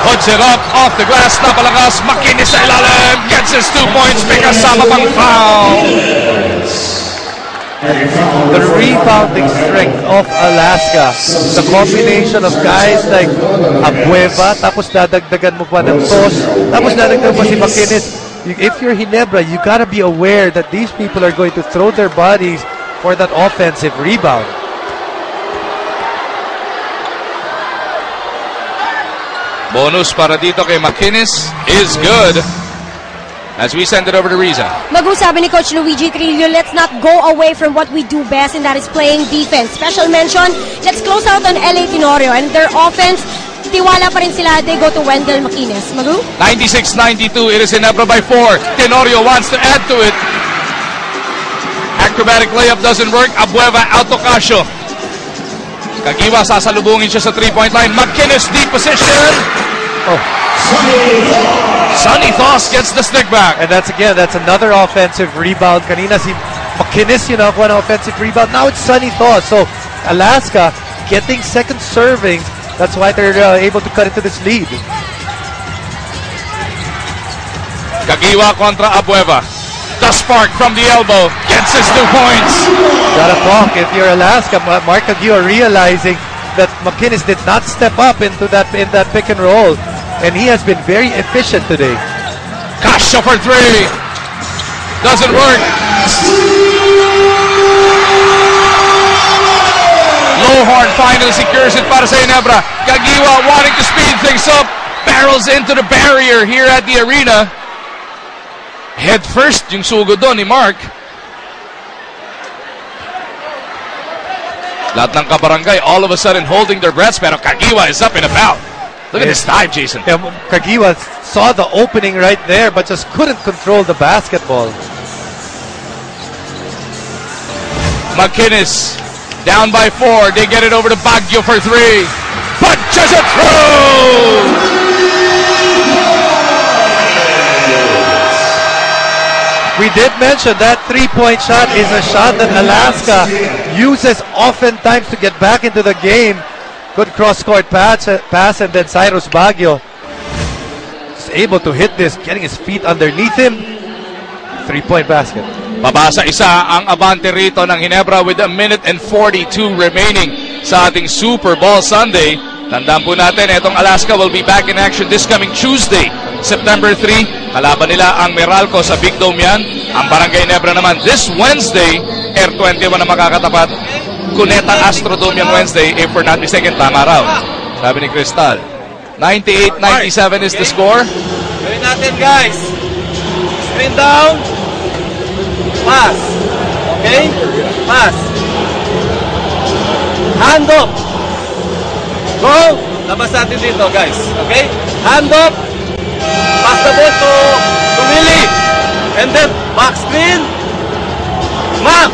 Puts it up off the glass, napalakas, makinis sa ilalim, gets his 2 points, may kasama pang foul. The rebounding strength of Alaska, the combination of guys like Abueva, tapos dadagdagan mo pa ng toss, tapos dadagdagan mo si Makinis. If you're Ginebra, you gotta be aware that these people are going to throw their bodies for that offensive rebound. Bonus para dito kay McInnes is good. As we send it over to Riza. Mag-usabi ni Coach Luigi Trillo, let's not go away from what we do best, and that is playing defense. Special mention, let's close out on LA Tenorio and their offense. Tiwala pa rin sila. They go to Wendell McInnes. Magu? 96-92. It is Ginebra by 4. Tenorio wants to add to it. Acrobatic layup doesn't work. Abueva out to Casio. Kagiwa, sasalubungin siya sa 3-point line. McInnes, deep position. Oh. Sonny Thoss gets the stick back. And that's another offensive rebound. Kanina si McInnes, you know, one offensive rebound. Now it's Sonny Thoss. So Alaska getting second servings. That's why they're able to cut into this lead. Kagiwa kontra Abueva. The spark from the elbow gets his 2 points. Gotta talk if you're Alaska. Mark Aguirre realizing that McInnes did not step up into that pick and roll, and he has been very efficient today. Casio for 3. Doesn't work. Lowhorn finally secures it para sa Ginebra. Kagiwa wanting to speed things up. Barrels into the barrier here at the arena. Head first yung sugod doon ni Mark. Lahat ng kabarangay all of a sudden holding their breaths, pero Kagiwa is up and about. Look at this dive, Jason. Yeah, Kagiwa saw the opening right there but just couldn't control the basketball. McInnes down by 4. They get it over to Baguio for 3. Punches it through! We did mention that 3-point shot is a shot that Alaska uses oftentimes to get back into the game. Good cross-court pass, and then Cyrus Baguio is able to hit this, getting his feet underneath him. 3-point basket. Pabasa isa ang abante rito ng Ginebra with 1:42 remaining sa ating Super Bowl Sunday. Tandaan po natin, itong Alaska will be back in action this coming Tuesday, September 3. Kalaban nila ang Meralco sa Big Dome yan. Ang Barangay Ginebra naman this Wednesday, Air 21 na makakatapat. Cuneta Astrodome yung Wednesday, if we're not mistaken, tama raw. Sabi ni Cristal. 98-97 is the score. natin, guys. Screen down. Pass. Okay? Pass. Hand up. Go. Labas natin dito, guys. Okay? Hand up. Pass the ball to Willie. And then, back screen. Mark.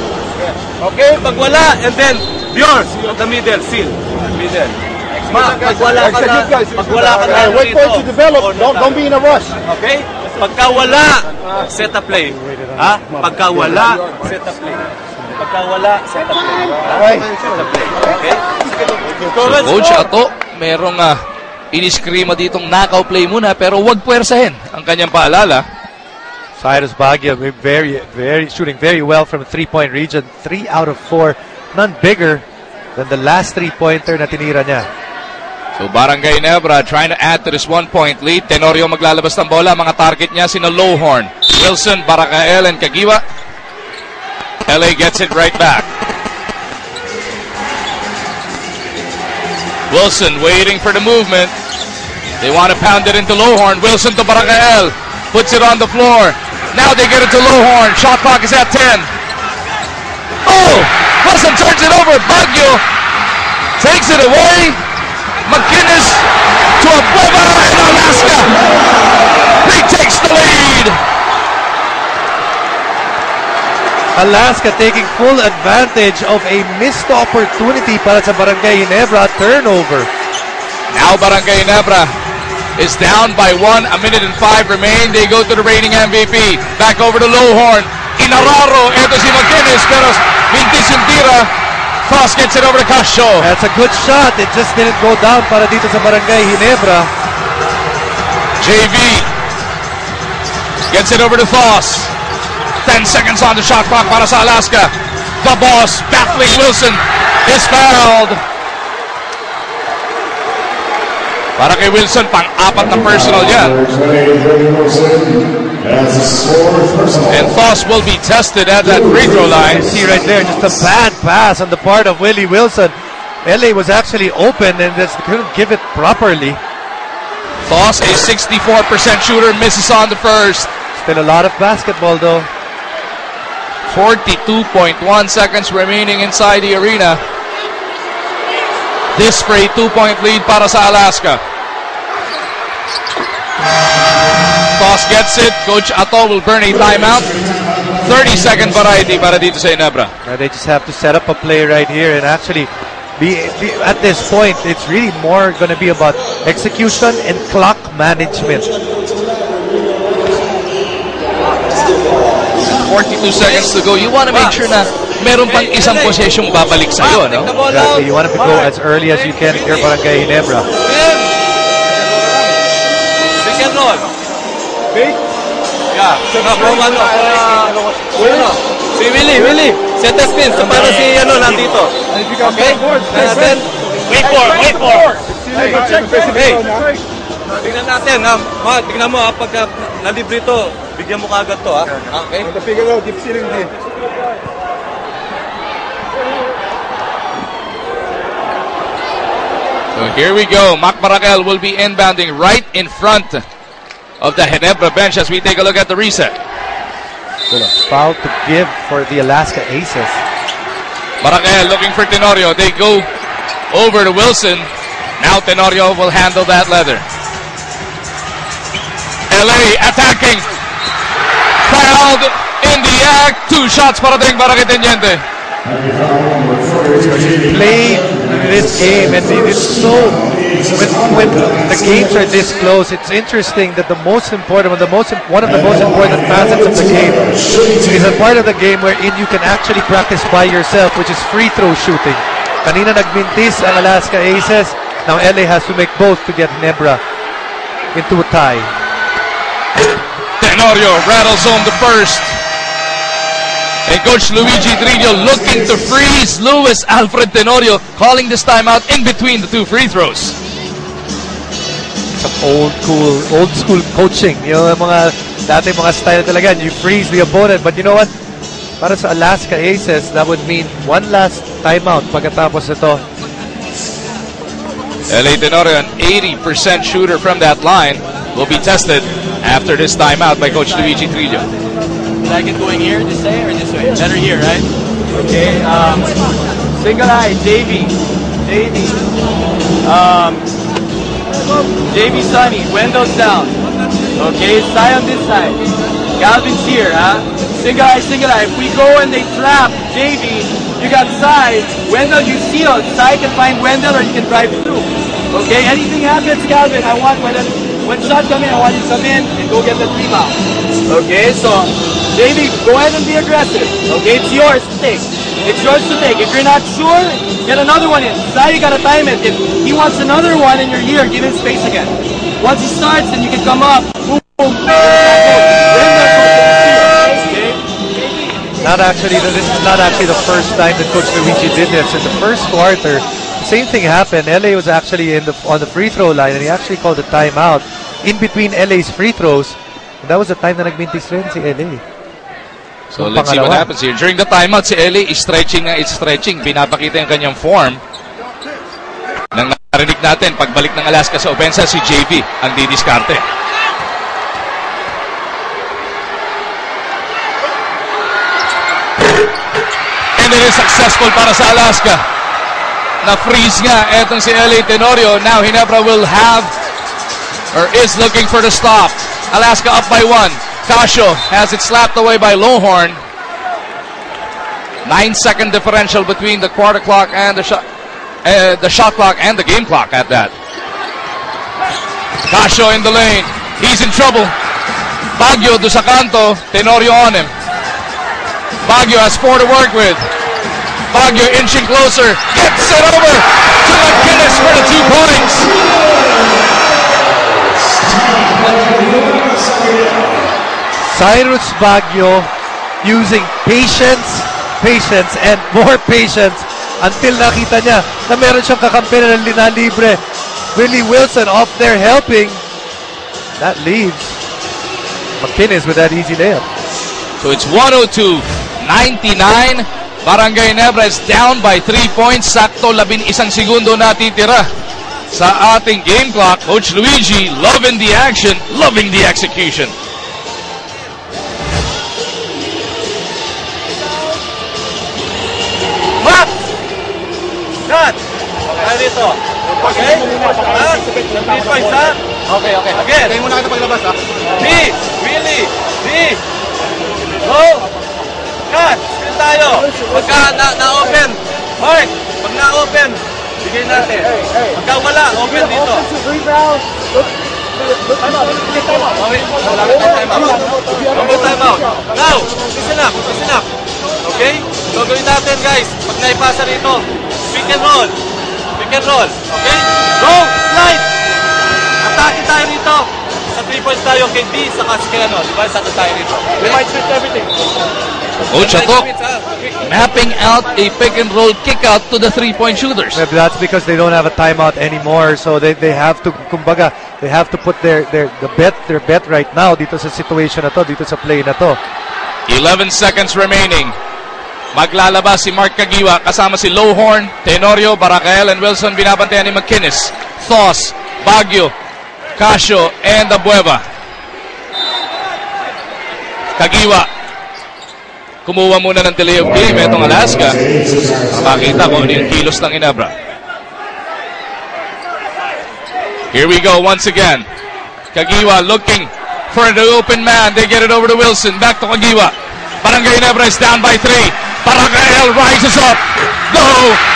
Okay? Pag wala, and then, yours. On the middle, seal. Middle. Mark, pag wala ka na, wait for it to develop. Don't be in a rush. Okay? Pagka wala, set a play. Ha? Pagka wala, set a play. Pagka wala, set a play. Set a play. Okay? Coach Ato, merong iniskrima ditong knockout play muna pero wag puwersahin ang kanyang paalala. Cyrus Baguio shooting very well from the 3-point region. 3 out of 4. None bigger than the last 3-pointer na tinira niya. So Barangay Ginebra trying to add to this 1-point lead. Tenorio maglalabas ng bola. Mga target niya sina Lowhorn, Wilson, Barakael, and Kagiwa. LA gets it right back. Wilson waiting for the movement. They want to pound it into Lowhorn. Wilson to Barakael. Puts it on the floor. Now they get it to Lowhorn. Shot clock is at 10. Oh! Wilson turns it over. Baguio takes it away. McGinnis to Abueva and Alaska. Retakes the lead. Alaska taking full advantage of a missed opportunity para sa Barangay Ginebra. Turnover. Now Barangay Ginebra is down by 1. A minute and 5 remain. They go to the reigning MVP. Back over to Lowhorn. Inararo. Ito si McGinnis. Pero mintis yung tira. Cross gets it over to Casio. That's a good shot. It just didn't go down para dito sa Barangay Ginebra. JV gets it over to Foss. 10 seconds on the shot clock para sa Alaska. The boss battling Wilson is fouled. Para kay Wilson, pang-apat na personal yan. And Foss will be tested at that free throw line. You see right there, just a bad pass on the part of Willie Wilson. LA was actually open and just couldn't give it properly. Foss, a 64% shooter, misses on the first. Still a lot of basketball though. 42.1 seconds remaining inside the arena. This for a 2-point lead para sa Alaska. Foss gets it. Coach Ato will burn a timeout. 30-second variety para dito sa Ginebra. They just have to set up a play right here and actually be at this point, it's really more going to be about execution and clock management. 42 seconds to go. You want to make sure na meron pang isang possession babalik sa'yo, no? Exactly. You want to go as early as you can if you're Barangay Ginebra. Pick and roll. Pick? Yeah. Si Willie. Set the spin. So para si nandito. Okay? Wait for. Hey. Tingnan natin. Tingnan mo pagka nalibre ito, bigyan mo kaagad to. Okay? So here we go. Mac Barangay will be inbounding right in front of the Ginebra bench as we take a look at the reset. Still a foul to give for the Alaska Aces. Barangay looking for Tenorio. They go over to Wilson. Now Tenorio will handle that leather. LA attacking. Fouled in the act. 2 shots para ding Barangay Teniente. Played this game and it's so when the games are this close, it's interesting that one of the most important facets of the game is a part of the game wherein you can actually practice by yourself, which is free throw shooting. Kanina nagmintis ang Alaska Aces. Now LA has to make both to get Ginebra into a tie. Tenorio rattles home the first. And Coach Luigi Trillo looking to freeze Luis Alfred Tenorio, calling this timeout in between the 2 free throws. Some old school coaching. Yung dati mga style talaga, you freeze the opponent. But you know what? Para sa Alaska Aces, that would mean one last timeout pagkatapos ito. LA Tenorio, an 80% shooter from that line. will be tested after this timeout by Coach Luigi Trillo. Like it going here, this way, or this way? Better here, right? Okay, single eye, JV. JV Sunny, windows down. Okay, Sai on this side. Galvin's here, huh? Single eye. If we go and they trap JV, you got Sai. Wendell, you seal. Sai can find Wendell or you can drive through. Okay, anything happens, Galvin, I want when shot come in, I want you to come in and go get the rebound. Okay, so JV, go ahead and be aggressive. Okay, it's yours to take. It's yours to take. If you're not sure, get another one in. Sai, you gotta time it. If he wants another one and you're here, give him space again. Once he starts, then you can come up. Boom, boom. This is not actually the first time that Coach Luigi did this. In the first quarter, the same thing happened. LA was actually on the free throw line, and he actually called a timeout in between LA's free throws. And that was the time na nagmintis rin si LA. So let's see what happens here. During the timeout, si LA is stretching. Pinapakita yung kanyang form. Nang narinig natin, pagbalik ng Alaska sa opensa, si JV ang didiskarte. And it is successful para sa Alaska. Na-freeze nga etong si LA Tenorio. Now Ginebra will have, or is looking for the stop. Alaska up by 1. Casio has it slapped away by Lowhorn. 9-second differential between the quarter clock and the shot clock and the game clock at that. Casio in the lane. He's in trouble. Baguio do sa kanto. Tenorio on him. Baguio has 4 to work with. Baguio inching closer. Gets it over to McInnes for the 2 points. Cyrus Baguio using patience, and more patience until nakita niya na meron siyang kakampi na linalibre. Willie Wilson off there helping. That leaves McInnes with that easy layup. So it's 102-99. Barangay Ginebra is down by 3 points. Sakto 11 segundo natitira sa ating game clock. Coach Luigi loving the action, loving the execution. Cut! Kaya dito. Okay? Ha? 3 points, ha? Okay. Again. Kaya muna kita paglabas, ha? B! Willie! B! Go! Cut! Spin tayo! Pagka na-open. Mark! Pag na-open, bigay natin. Pagka wala, open dito. Time out. Time out. Now! Listen up. Okay? So gawin natin, guys. Pag naipasa rito, pick and roll. Okay? Go! Slide! Atake tayo rito. Sa 3 points tayo kay B, saka si Kano. Diba? Saka tayo rito. We might switch everything. Coach Atok mapping out a pick and roll kick out to the 3-point shooters. Yeah, that's because they don't have a timeout anymore. So they have to, kumbaga, they have to put their bet right now dito sa situation na to, dito sa play na to. 11 seconds remaining. Maglalabas si Mark Kagiwa kasama si Lowhorn, Tenorio, Baracael, and Wilson. Binabantayan ni McInnes, Thos, Baguio, Casio, and Abueva. Kagiwa kumuha muna ng delay of game itong Alaska. Makita kung ano yung kilos ng Ginebra. Here we go once again. Kagiwa looking for the open man. They get it over to Wilson. Back to Kagiwa. Barangay Ginebra is down by 3. Baracael rises up. No!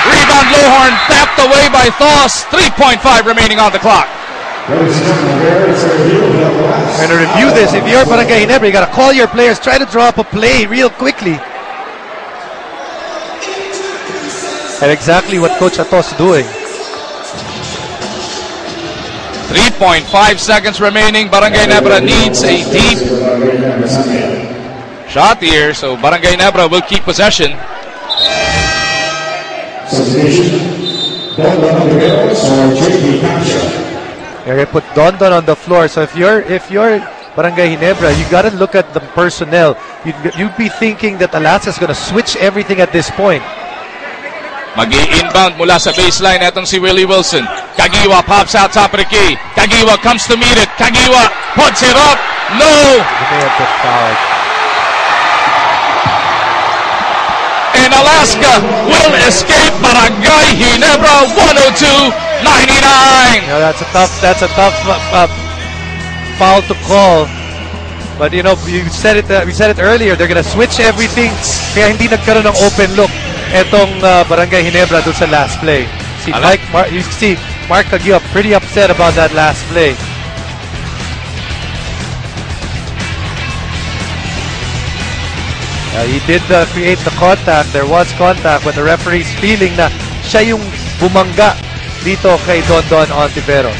Rebound Lowhorn tapped away by Thos. 3.5 remaining on the clock. And to review this, if you're Barangay Ginebra, you gotta call your players, try to draw up a play real quickly. And exactly what Coach Atos doing. 3.5 seconds remaining. Barangay Ginebra needs a deep shot here, so Barangay Ginebra will keep possession. You're gonna put Dondon on the floor. So if you're Barangay Ginebra, you gotta look at the personnel. You'd be thinking that Alaska's gonna switch everything at this point. Mag-i-inbound mula sa baseline etong si Willie Wilson. Kagiwa pops out top of the key. Kagiwa comes to meet it. Kagiwa puts it up. No! He may have been fouled. And Alaska will escape Barangay Ginebra 102-99. You know, that's a tough foul to call. But you know, we said it earlier. They're gonna switch everything. Kaya hindi nagkaroon ng open look etong Barangay Ginebra doon sa last play. You see Mark Kagiwa pretty upset about that last play. He did create the contact. There was contact, but the referee's feeling na siya yung bumangga dito kay Don Ontiveros.